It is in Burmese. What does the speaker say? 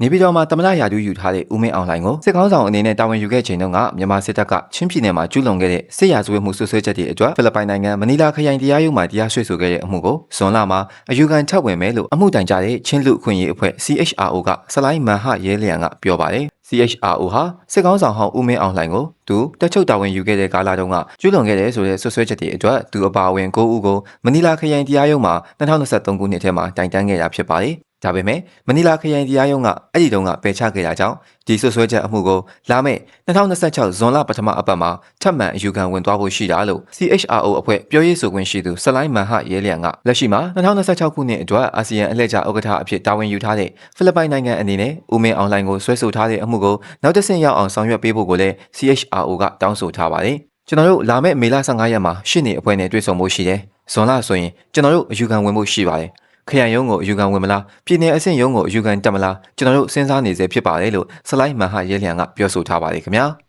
နေပြည်တော်မှာတမနာရာထူးယူထားတဲ့ဦးမင်းအောင်လှိုင်ကိုစစ်ကောင်းဆောင်အနေနဲ့တာဝန်ယူခဲ့ချိန်တုန်းကမြန်မာစစ်တပ်ကချင်းပြည်နယ်မှာကျူးလွန်ခဲ့တဲ့စစ်ရာဇဝတ်မှုဆွဆွဲချက်တွေအတွက်ဖိလစ်ပိုင်နိုင်ငံမနီလာခရိုင်တရားရုံးမှာတရားစွဲဆိုခဲ့တဲ့အမှုကိုဇွန်လမှာအယူခံထပ်ဝင်မယ်လို့အမှုတိုင်ကြတဲ့ချင်းလူအခွင့်အရေးအဖွဲ့ CHRO ကဆလိုင်းမန်ဟရဲလျံကပြောပါတယ်CHRO ဟာစစ်ကောင်းဆောင်ဟောင်းဦးမင်းအောင်လှိုင်ကိုသူတက်ချုပ်တာဝန်ယူခဲ့တဲ့ကာလတုန်းကကျူးလွန်ခဲ့တဲ့ဆိုတဲ့ဆွဆွဲချက်တွေအတွက်သူအပါအဝင်9ဦးကိုမနီလာခရိုင်တရားရုံးမှာ2023ခုနှစ်ထဲမှာတိုင်တန်းခဲ့တာဖြစ်ပါတယ်ဒါပေမဲ့မနီလာခရိုင်တရားရုံးကအဲ့ဒီတုန်းကပယ်ချခဲ့တာကြောင့်ဒီဆွဆွဲချက်အမှုကိုလာမယ့်2026ဇွန်လပထမအပတ်မှာထပ်မံအယူခံဝင်သွားဖို့ရှိတာလို့ CHRO အဖွဲ့ပြောရေးဆိုခွင့်ရှိသူဆလိုင်းမန်ဟရဲလျံကလက်ရှိမှာ2026ခုနှစ်အတွက်အာဆီယံအလှည့်ကျဥက္ကဋ္ဌအဖြစ်တာဝန်ယူထားတဲ့ဖိလစ်ပိုင်နိုင်ငံအနေနဲ့ဦးမင်းအောင်လှိုင်ကိုဆွဲဆိုထားတဲ့အမှုကိုနောက်တစ်ဆင့်ရောက်အောင်ဆောင်ရွက်ပေးဖို့ကိုလည်း CHRO ကတောင်းဆိုထားပါတယ်ကျွန်တော်တို့လာမယ့်မေလ15ရက်မှာရှစ်နေအဖွဲ့နဲ့တွေ့ဆုံဖို့ရှိတယ်ဇွန်လဆိုရင်ကျွန်တော်တို့အယူခံဝင်ဖို့ရှိပါတယ်ခရိုင်ရုံးကိုအယူခံဝင်မလားပြည်내အဆင့်ရုံးကိုအယူခံတက်မလားကျွန်တော်တို့စဉ်းစားနေစေဖြစ်ပါတယ်လို့ဆလိုင်းမန်ဟရဲလျံကပြောဆိုထားပါတယ်ခင်ဗျာ